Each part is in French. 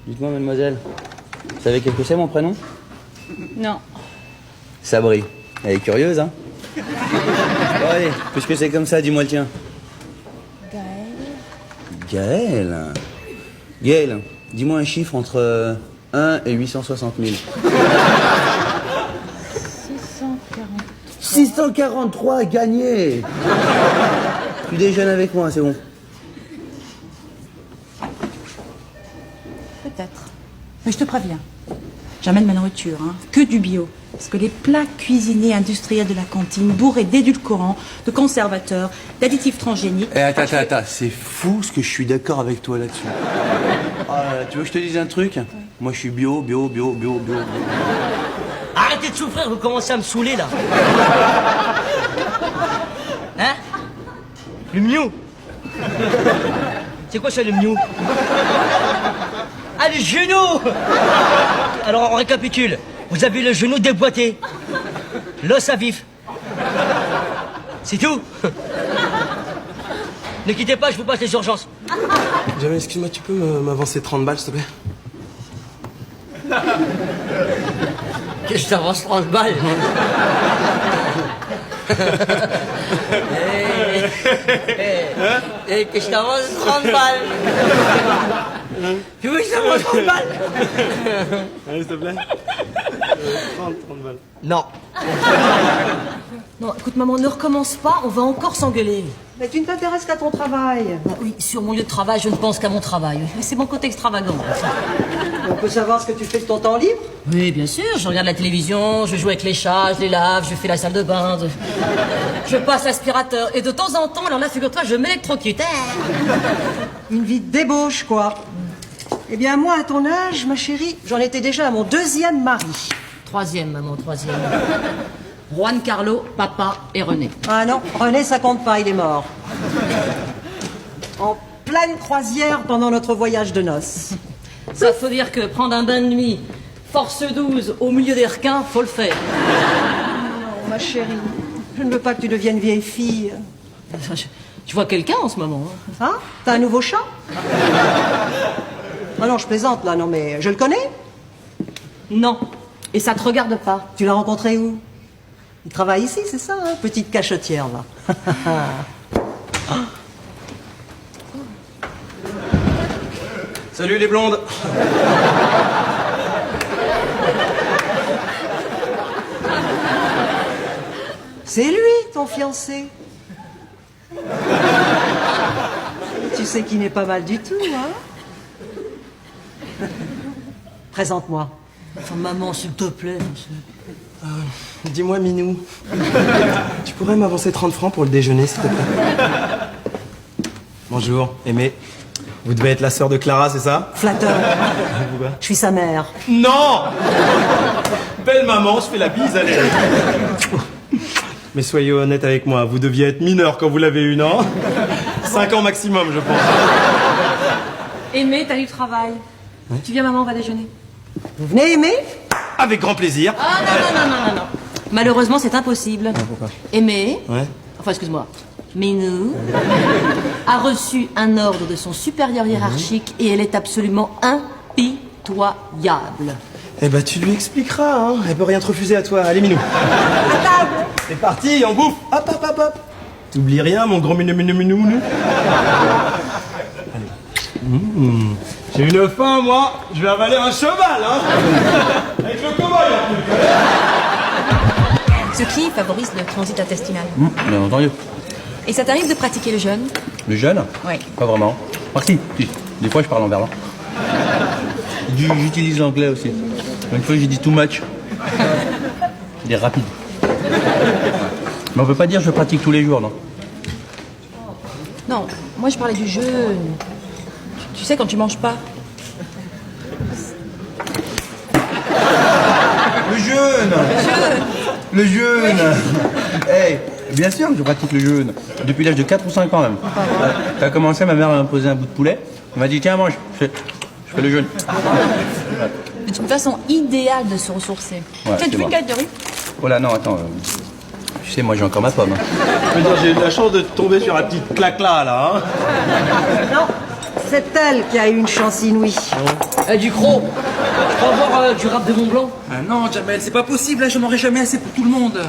Dites-moi, mademoiselle, vous savez quelque chose, mon prénom? Non. Sabri. Elle est curieuse, hein? Bon, allez, puisque c'est comme ça, dis-moi le tien. Gaël. Gaël, dis-moi un chiffre entre 1 et 860 000. 643, gagné. Tu déjeunes avec moi, c'est bon. Peut-être. Mais je te préviens. J'amène ma nourriture, hein. Que du bio. Parce que les plats cuisinés industriels de la cantine, bourrés d'édulcorants, de conservateurs, d'additifs transgéniques... Attends, c'est fou ce que je suis d'accord avec toi là-dessus. Tu veux que je te dise un truc? Oui. Moi, je suis bio. Arrêtez de souffrir, vous commencez à me saouler, là. Hein? Le miou. C'est quoi ça, le miou? Ah, le genou! Alors, on récapitule. Vous avez le genou déboîté. L'os à vif. C'est tout. Ne quittez pas, je vous passe les urgences. Jamais, excuse-moi, tu peux m'avancer 30 balles, s'il te plaît? Qu'est-ce que t'avances 30 balles? Qu'est-ce que je t'avance 30 balles? Tu veux que je t'avance 30 balles? Allez, s'il te plaît. 30 balles. Non. Non, écoute, maman, ne recommence pas, on va encore s'engueuler. Mais tu ne t'intéresses qu'à ton travail. Oui, sur mon lieu de travail, je ne pense qu'à mon travail. Mais c'est mon côté extravagant. On peut savoir ce que tu fais de ton temps libre? Oui, bien sûr, je regarde la télévision, je joue avec les chats, je les lave, je fais la salle de bain, je passe l'aspirateur. Et de temps en temps, alors là, figure-toi, je m'électrocute. Une vie de débauche, quoi. Eh bien, moi, à ton âge, ma chérie, j'en étais déjà à mon deuxième mari. Troisième, maman, troisième. Juan Carlo, papa et René. Ah non, René, ça compte pas, il est mort. En pleine croisière pendant notre voyage de noces. Ça faut dire que prendre un bain de nuit, force 12, au milieu des requins, faut le faire. Non, ma chérie, je ne veux pas que tu deviennes vieille fille. Tu vois quelqu'un en ce moment, hein? Hein? T'as un nouveau chat? Ah non, je plaisante, là, non, mais je le connais? Non. Et ça te regarde pas. Tu l'as rencontré où? Il travaille ici, c'est ça, hein? Petite cachetière, là. Salut les blondes. C'est lui, ton fiancé. Tu sais qu'il n'est pas mal du tout, hein? Présente-moi. Enfin, maman, s'il te plaît. Dis-moi, Minou, tu pourrais m'avancer 30 francs pour le déjeuner, s'il te plaît? Bonjour, Aimé. Vous devez être la sœur de Clara, c'est ça? Flatteur. Je suis sa mère. Non! Belle maman, je fais la bise, allez. Mais soyez honnête avec moi, vous deviez être mineur quand vous l'avez eu, non? 5 ans maximum, je pense. Aimé, t'as du travail. Ouais. Tu viens, maman, on va déjeuner. Vous venez, Aimé? Avec grand plaisir. Ah non. Malheureusement, c'est impossible. Ah, pourquoi? Aimé, Ouais. enfin, excuse-moi, Minou a reçu un ordre de son supérieur hiérarchique et elle est absolument impitoyable. Eh ben, tu lui expliqueras, hein. Elle peut rien te refuser à toi. Allez, Minou. À table. C'est parti, on bouffe. Hop. T'oublies rien, mon gros minou. Allez. J'ai une faim, moi. Je vais avaler un cheval, hein. Avec le cow-boy, en plus. Ce qui favorise le transit intestinal. Bien entendu. Et ça t'arrive de pratiquer le jeûne? Le jeûne? Oui. Pas vraiment. Ah si. Des fois, je parle en verlan. J'utilise l'anglais aussi. Une fois, j'ai dit too much. Il est rapide. Mais on peut pas dire que je pratique tous les jours, non? Non, moi je parlais du jeûne. Tu sais, quand tu manges pas. Le jeûne. Hey, bien sûr que je pratique le jeûne. Depuis l'âge de 4 ou 5 ans même. Ça a commencé, ma mère m'a posé un bout de poulet. Elle m'a dit, tiens, mange. Je fais le jeûne. C'est une façon idéale de se ressourcer. Ouais, Tiens, tu veux une galette de riz? Oh là, non, attends. Tu sais, moi j'ai encore ma pomme. Je veux dire, j'ai eu de la chance de tomber sur la petite claque-là, là. Hein. Non, c'est elle qui a eu une chance inouïe. Du croc. Je peux avoir du rap de Mont Blanc? Ah non, Jamel, c'est pas possible, là, j'en aurai jamais assez pour tout le monde.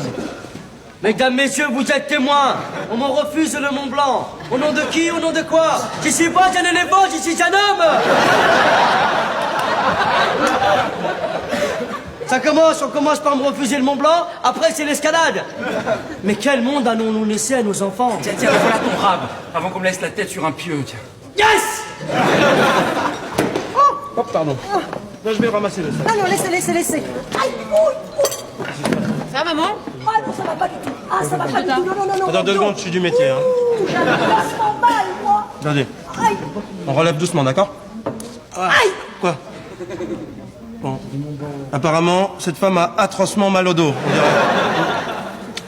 Mesdames, messieurs, vous êtes témoins. On m'en refuse le Mont Blanc. Au nom de qui? Au nom de quoi? Je suis pas un éléphant, je suis un homme. Ça commence, on commence par me refuser le Mont Blanc, après c'est l'escalade. Mais quel monde allons-nous laisser à nos enfants? Tiens, tiens, voilà ton rab, avant qu'on me laisse la tête sur un pieu, tiens. Yes! Oh, pardon. Là, je vais ramasser le sac. Ah non, laissez. Aïe, Ça va, maman? Ah non, ça va pas du tout. Ah, ça va pas du tout. Non. Attends 2 secondes, je suis du métier. Hein. J'ai un placement mal, moi. Attendez, Aïe. on relève doucement, d'accord? Aïe. Quoi? Bon. Apparemment, cette femme a atrocement mal au dos, on dirait.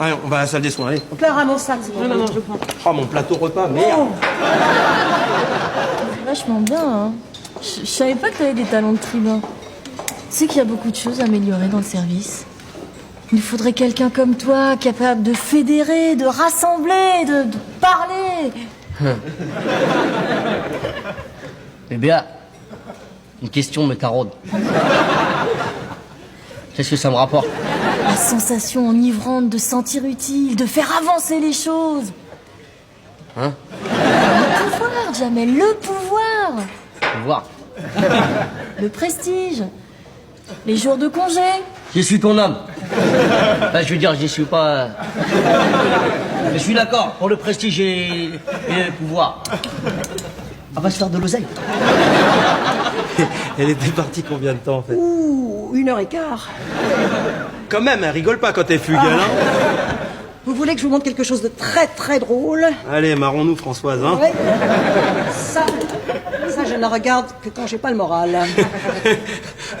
Allez, on va à la salle des soins, allez. Clara, mon sac, c'est bon. Non, je le prends. Oh, mon plateau repas, merde. Vachement bien, hein. Je savais pas que t'avais des talents de tribun. Tu sais qu'il y a beaucoup de choses à améliorer dans le service. Il faudrait quelqu'un comme toi, capable de fédérer, de rassembler, de parler. Eh bien, une question me taraude. Qu'est-ce que ça me rapporte? La sensation enivrante de sentir utile, de faire avancer les choses. Hein? Le pouvoir, Jamel, le pouvoir. Voir. Le prestige. Les jours de congé. Je suis ton homme. Enfin, je veux dire, je suis pas... Je suis d'accord pour le prestige et le pouvoir. On va se faire de l'oseille. Elle était partie combien de temps, en fait? Ouh, 1h15. Quand même, elle rigole pas quand elle fugue, elle, hein? Vous voulez que je vous montre quelque chose de très très drôle? Allez, marrons-nous, Françoise, hein? Ouais. Ça, je ne la regarde que quand j'ai pas le moral.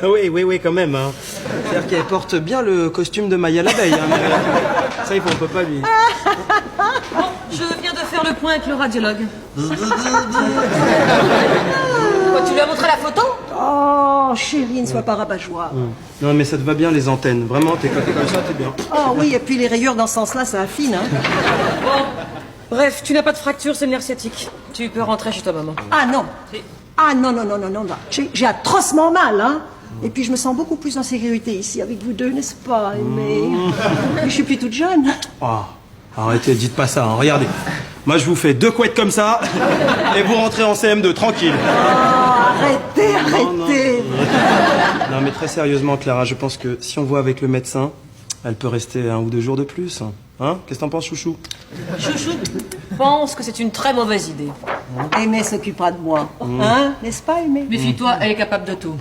Oui, quand même, hein. C'est-à-dire qu'elle porte bien le costume de Maya l'abeille, hein. Mais ça, on peut pas lui... Bon, je viens de faire le point avec le radiologue. Quoi, tu lui as montré la photo? Oh, chérie, ne sois pas rabat-joie. Non, mais ça te va bien, les antennes. Vraiment, t'es côté comme ça, t'es bien. Oh oui, et puis les rayures dans ce sens-là, ça affine, hein. Bon. Bref, tu n'as pas de fracture, c'est le nerf sciatique. Tu peux rentrer chez ta maman. Ah non. Si. Ah non. J'ai atrocement mal, hein. Et puis je me sens beaucoup plus en sécurité ici avec vous deux, n'est-ce pas, mais je suis plus toute jeune. Oh, arrêtez, dites pas ça, hein. Regardez. Moi, je vous fais 2 couettes comme ça, et vous rentrez en CM2, tranquille. Arrêtez. Non, mais très sérieusement, Clara, je pense que si on voit avec le médecin, elle peut rester 1 ou 2 jours de plus. Hein? Qu'est-ce que t'en penses, chouchou? Chouchou, pense que c'est une très mauvaise idée. Aimé s'occupera de moi, hein, n'est-ce pas, Aimé? Méfie-toi, elle est capable de tout.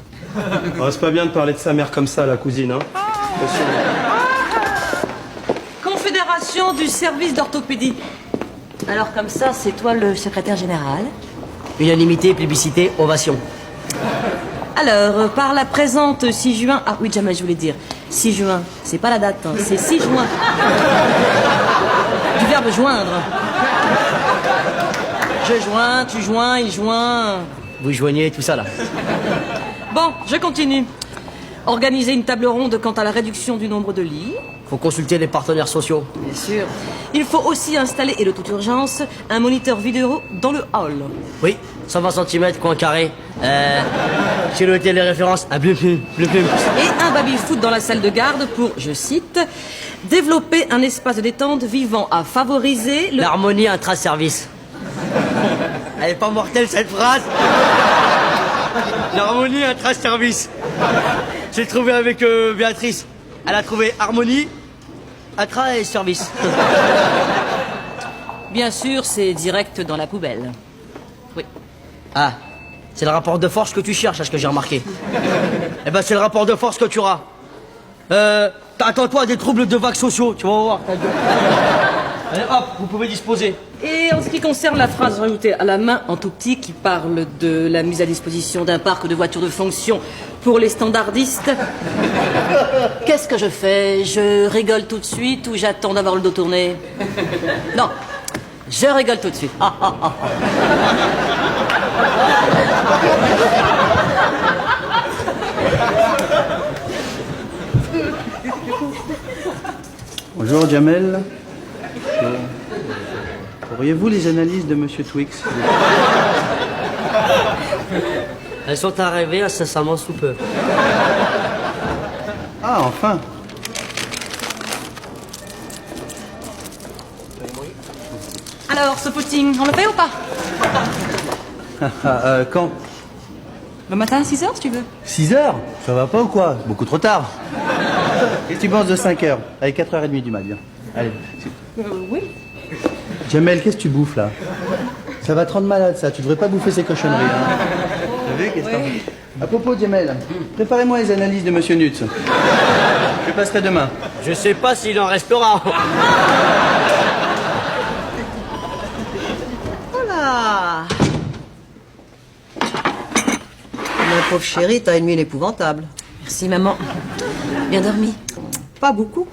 Oh, c'est pas bien de parler de sa mère comme ça, la cousine, hein? Attention. Confédération du service d'orthopédie. Alors comme ça, c'est toi le secrétaire général. Unanimité, plébiscité, ovation. Alors, par la présente 6 juin... Ah oui, jamais je voulais dire. 6 juin, c'est pas la date, hein, c'est 6 juin. Du verbe joindre. Je joins, tu joins, il joint. Vous joignez tout ça, là. Bon, je continue. Organiser une table ronde quant à la réduction du nombre de lits. Faut consulter les partenaires sociaux. Bien sûr. Il faut aussi installer, et de toute urgence, un moniteur vidéo dans le hall. Oui, 120 cm, coin carré. J'ai noté les références. Un bleu plume. Et un baby-foot dans la salle de garde pour, je cite, développer un espace de détente vivant à favoriser le... L'harmonie intra-service. Elle est pas mortelle, cette phrase. L'harmonie intra-service. J'ai trouvé avec Béatrice. Elle a trouvé harmonie, intra et service. Bien sûr, c'est direct dans la poubelle. Oui. Ah, c'est le rapport de force que tu cherches, à ce que j'ai remarqué. Eh ben, c'est le rapport de force que tu auras. Attends-toi à des troubles de vagues sociaux, tu vas voir. Allez, hop, vous pouvez disposer. Et en ce qui concerne la phrase rajoutée à la main en tout petit qui parle de la mise à disposition d'un parc de voitures de fonction pour les standardistes, qu'est-ce que je fais? Je rigole tout de suite ou j'attends d'avoir le dos tourné? Non, je rigole tout de suite. Bonjour Jamel. Bonjour. Auriez-vous les analyses de Monsieur Twix? Elles sont arrivées incessamment sous peu. Ah, enfin. Alors, ce footing, on le fait ou pas? Quand? Le matin à 6h, si tu veux. 6 heures? Ça va pas ou quoi? Beaucoup trop tard. Qu'est-ce que tu penses de 5 heures? Allez, 4h30 du mat, bien. Allez. Oui. Jamel, qu'est-ce que tu bouffes là? Ça va te rendre malade, ça. Tu devrais pas bouffer ces cochonneries. Hein. T'as vu? Qu'est-ce que t'en fais? À propos, Jamel, préparez-moi les analyses de Monsieur Nutz. Je passerai demain. Je sais pas s'il en restera. Voilà. Ma pauvre chérie, t'as une mine épouvantable. Merci, maman. Bien dormi? Pas beaucoup.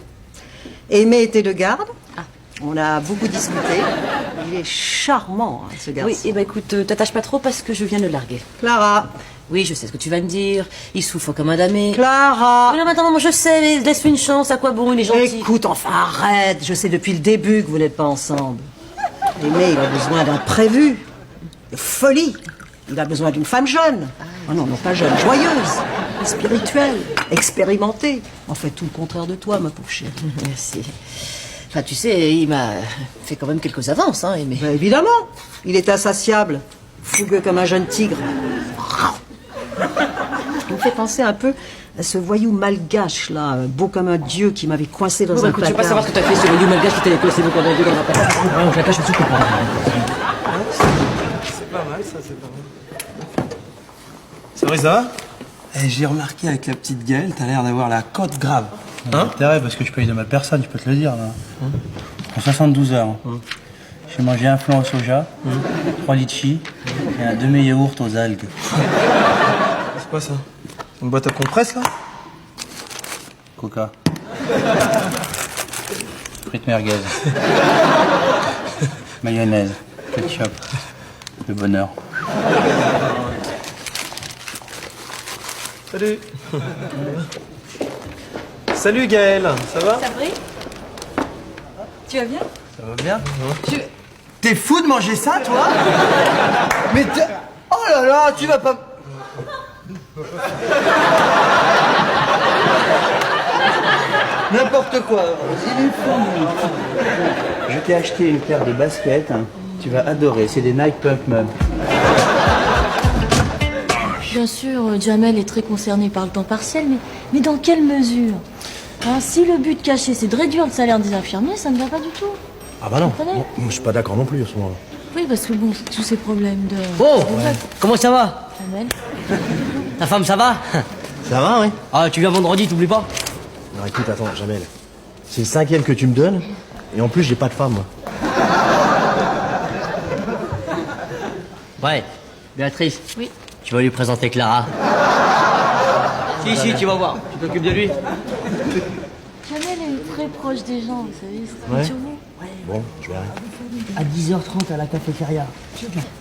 Aimé était de garde. On a beaucoup discuté. Il est charmant, hein, ce garçon. Oui, eh ben écoute, t'attaches pas trop parce que je viens de le larguer. Clara. Oui, je sais ce que tu vas me dire. Il souffre comme un damné. Clara. Mais non, mais attends, maman, je sais, mais laisse-lui une chance. À quoi bon, il est gentil. Écoute, enfin, arrête. Je sais depuis le début que vous n'êtes pas ensemble. Aimé, il a besoin d'un prévu. De folie. Il a besoin d'une femme jeune. Oh non, non, pas jeune, joyeuse, spirituelle, expérimentée. En fait, tout le contraire de toi, ma pauvre chérie. Merci. Enfin, tu sais, il m'a fait quand même quelques avances, hein, Aimé. Ben, évidemment. Il est insatiable. Fougueux comme un jeune tigre. Il me fait penser un peu à ce voyou malgache, là, beau comme un dieu qui m'avait coincé dans Bon, un écoute, je veux pas placard. savoir ce que t'as fait sur le lieu malgache qui t'a coincé dans un placard. Ah, je la cache tout de suite. C'est pas mal, ça, c'est pas mal. C'est vrai, ça va? Eh, j'ai remarqué avec la petite Gaëlle, t'as l'air d'avoir la côte grave. Hein? Intérêt, parce que je paye de mal personne, je peux te le dire. Là. En 72 heures, j'ai mangé un flan au soja, 3 litchis et un demi-yaourt aux algues. C'est quoi ça? Une boîte à compresse, là? Coca. Frites merguez. Mayonnaise. Ketchup. Le bonheur. Salut. Salut Gaël, ça va? Sabri? Tu vas bien? Ça va bien? T'es fou de manger ça, toi? Mais oh là là, tu vas pas... N'importe quoi. Il est fou. Je t'ai acheté une paire de baskets. Hein. Tu vas adorer. C'est des Nike Pump Mum. Bien sûr, Jamel est très concerné par le temps partiel, mais dans quelle mesure? Hein, si le but caché, c'est de réduire le salaire des infirmiers, ça ne va pas du tout. Ah bah non, Comprenez? moi, je suis pas d'accord non plus à ce moment-là. Oui, parce que bon, tous ces problèmes de... Oh, comment ça va? Jamel. Ta femme, ça va? Ça va, oui? Ah, tu viens vendredi, t'oublies pas? Non, écoute, attends, Jamel. C'est le 5e que tu me donnes, et en plus, j'ai pas de femme, moi. Ouais, Béatrice. Oui. Tu vas lui présenter Clara. Si, tu vas voir. Tu t'occupes de lui. Jamel est très proche des gens, vous savez, c'est Ouais. sur vous. Bon, je verrai. À 10h30 à la cafétéria.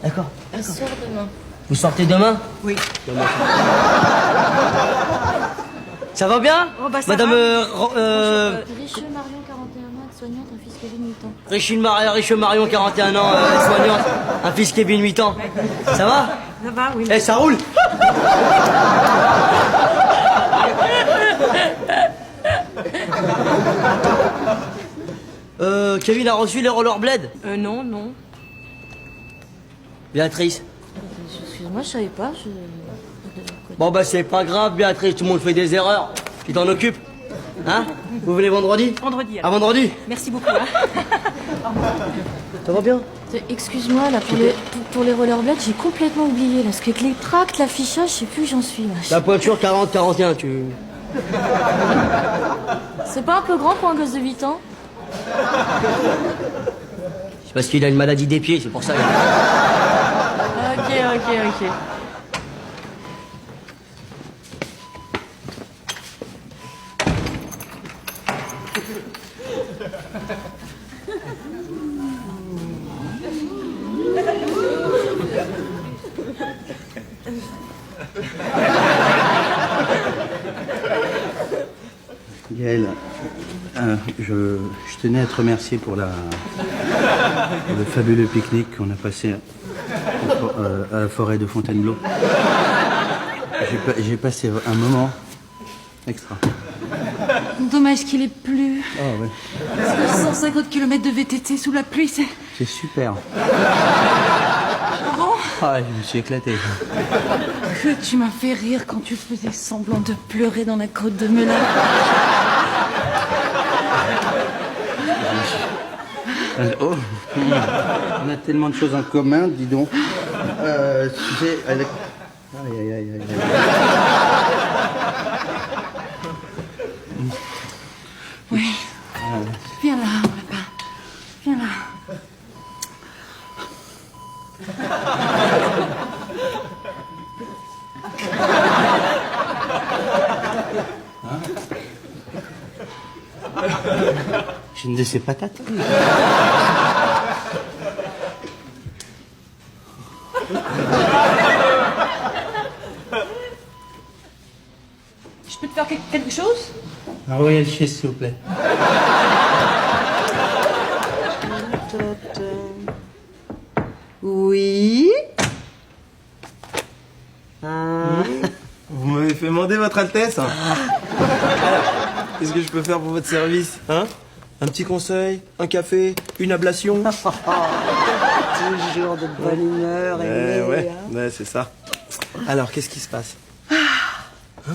D'accord. Elle sort demain. Vous sortez demain? Oui. Ça va bien? Oh, bah, ça Madame va. Richeux Marion, 41 ans, soignante, un fils Kevin, 8 ans. Richeux Marion, 41 ans, soignante. Un fils Kevin, 8 ans. Ça va? Ça va, oui. Eh, ça roule? Kevin a reçu les rollerblades? Non, non. Béatrice? Excuse-moi, je savais pas, Bon bah c'est pas grave, Béatrice, tout le monde fait des erreurs. Tu t'en occupes? Hein? Vous venez vendredi? Vendredi, À alors. vendredi? Merci beaucoup. Hein. Ça va bien? Excuse-moi, là, pour les rollerblades, j'ai complètement oublié, là, parce qu'avec les tracts, l'affichage, je sais plus où j'en suis, là. La pointure 40-41, tu... C'est pas un peu grand pour un gosse de 8 ans? C'est parce qu'il a une maladie des pieds, c'est pour ça. Ok. Gaël, Je tenais à te remercier pour le fabuleux pique-nique qu'on a passé à la forêt de Fontainebleau. J'ai passé un moment extra. Dommage qu'il ait plu. Ah ouais, Parce que 150 km de VTT sous la pluie, c'est... c'est super. Bon, Ah, je me suis éclaté. que tu m'as fait rire quand tu faisais semblant de pleurer dans la crotte de Melun. Oh, on a tellement de choses en commun, dis donc. Tu sais, aïe, aïe, aïe, aïe. Oui. Viens là, mon lapin. Viens là. J'ai une de ces patates. Je peux te faire quelque chose? Un royal cheese, s'il vous plaît. Oui. Vous m'avez fait demander, Votre Altesse. Alors, qu'est-ce que je peux faire pour votre service, hein? Un petit conseil, un café, une ablation? Toujours de bonne humeur, Aimé. Ouais, hein. ouais, c'est ça. Alors, qu'est-ce qui se passe?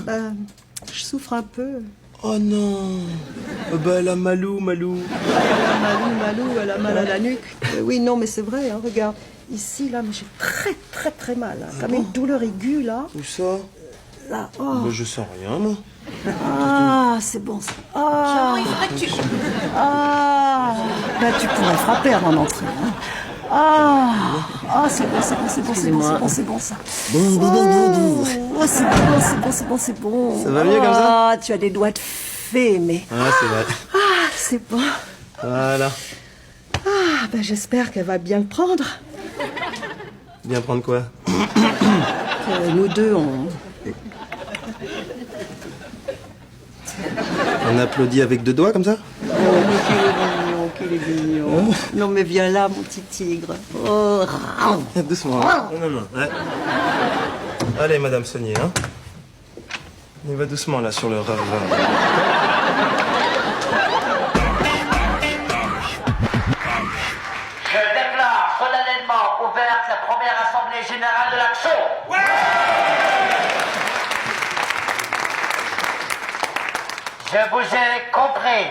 Ben, je souffre un peu. Oh non. Bah, elle a Malou. Malou, elle a mal à la nuque. Oui, non, mais c'est vrai, hein, regarde. Ici, là, mais j'ai très mal. Hein. Comme une douleur aiguë, là. Où ça? Là, oh. Bah, je sens rien, moi. Ah, c'est bon, ça. Ah, Il faudrait que tu... ah. Ben, tu pourrais frapper avant d'entrer. Hein. Ah, ah, c'est bon, ça. Bon. Oh, c'est bon, c'est bon. Ça va mieux comme ça? Ah, tu as des doigts de fée, mais... Ah, c'est vrai. Ah, c'est bon. Voilà. Ah, ben j'espère qu'elle va bien le prendre. Bien prendre quoi? Nous deux, on... On applaudit avec 2 doigts, comme ça? Oh, qu'il est mignon. Non, mais viens là, mon petit tigre. Oh, Doucement. Non. Ouais. Allez, Madame Saunier, hein. On y va doucement, là, sur le rare. Je déclare solennellement ouverte la première assemblée générale de l'Action. Je vous ai compris.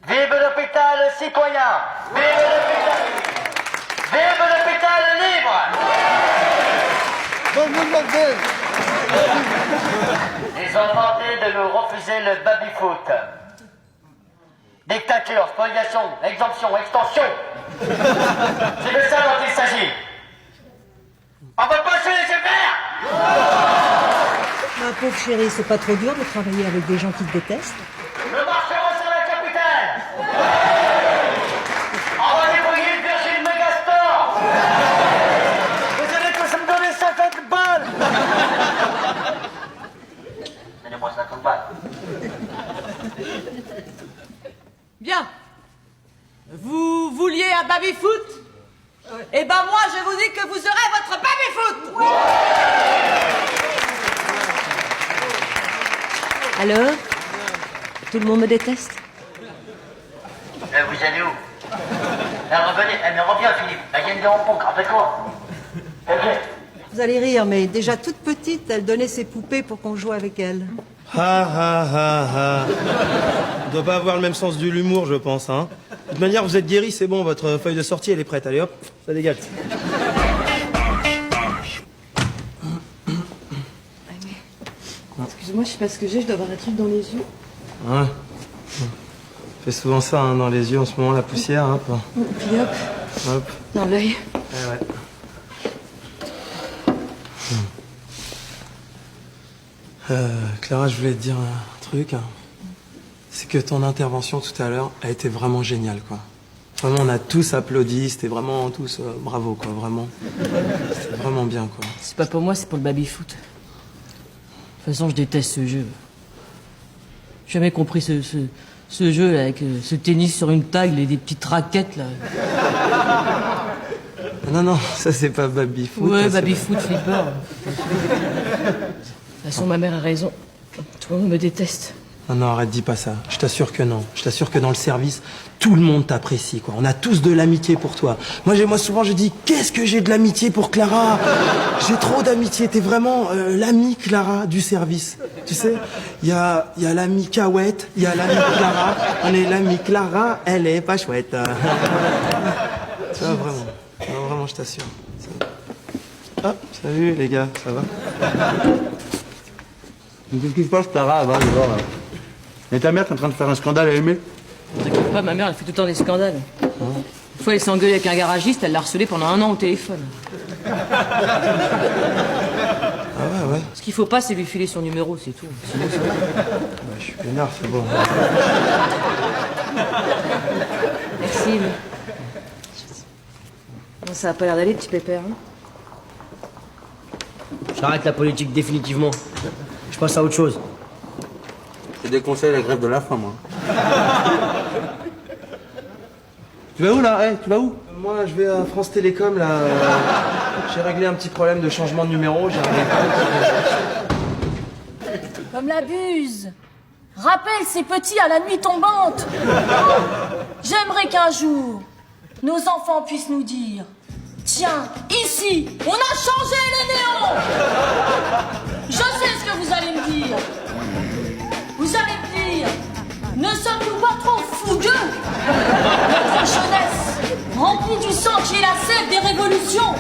Vive l'hôpital citoyen. Vive l'hôpital libre. Ils ont tenté de nous refuser le baby-foot. Dictature, spoliation, exemption, extension. C'est de ça dont il s'agit. On va pas se laisser faire. ma pauvre chérie, c'est pas trop dur de travailler avec des gens qui te détestent? Le marchera sur la capitale. On va débrouiller le Virgile Megastore. Vous allez tous me donner 50 balles. Donnez-moi 50 balles. Bien. Vous vouliez un baby-foot? Eh ben moi, je vous dis que vous serez votre baby-foot. Alors? Tout le monde me déteste? Vous allez où? Revenez, mais reviens Philippe. Elle vient de Hong Kong, rappelle-toi. Ok. Vous allez rire, mais déjà toute petite, elle donnait ses poupées pour qu'on joue avec elle. On doit pas avoir le même sens de l'humour, je pense, hein. De toute manière, vous êtes guéri, c'est bon, votre feuille de sortie, elle est prête. Allez hop, ça dégage. Excuse-moi, je sais pas ce que j'ai, je dois avoir un truc dans les yeux. Ouais. On fait souvent ça, hein, dans les yeux en ce moment, la poussière, hop. Puis hop, Hop. dans l'œil. Ouais. Clara, je voulais te dire un truc. C'est que ton intervention tout à l'heure a été vraiment géniale, quoi. Vraiment, on a tous applaudi, c'était vraiment tous bravo, quoi, vraiment. C'était vraiment bien, quoi. C'est pas pour moi, c'est pour le baby-foot. toute façon, je déteste ce jeu. J'ai jamais compris ce jeu là, avec ce tennis sur une table et des petites raquettes là. Non, ça c'est pas baby-foot. Ouais, ça, baby-foot, flipper. De toute façon, ma mère a raison. Tout le monde me déteste. Non, arrête, dis pas ça. Je t'assure que non. Je t'assure que dans le service, tout le monde t'apprécie, quoi. On a tous de l'amitié pour toi. Moi souvent, je dis, qu'est-ce que j'ai de l'amitié pour Clara? J'ai trop d'amitié. T'es vraiment l'amie Clara du service. Tu sais, il y a l'amie Cahouette, il y a l'amie Clara. On est l'amie Clara, elle est pas chouette. Tu vois, vraiment. Non, vraiment, je t'assure. Ah, salut les gars, ça va? Qu'est-ce qui se passe, Clara, va, voir, là. Et ta mère qui est en train de faire un scandale à aimer? T'inquiète pas, ma mère, elle fait tout le temps des scandales. Une fois, elle s'est engueulée avec un garagiste, elle l'a harcelé pendant 1 an au téléphone. Ah ouais. Ce qu'il faut pas, c'est lui filer son numéro, c'est tout. Sinon, ça va. Ouais, je suis peinard, c'est bon. Merci. Mais... Bon, ça a pas l'air d'aller, petit pépère. Hein. J'arrête la politique définitivement. Je passe à autre chose. Je déconseille la grève de la faim, moi. Tu vas où, là? Tu vas où? Moi, je vais à France Télécom, là. J'ai réglé un petit problème de changement de numéro. J'ai réglé... Comme la buse. Rappelle ces petits à la nuit tombante. J'aimerais qu'un jour, nos enfants puissent nous dire: tiens, ici, on a changé les néons. Je sais ce que vous allez me dire. Vous allez me dire: ne sommes-nous pas trop fougueux? Notre jeunesse, remplie du sang qui est la sève des révolutions,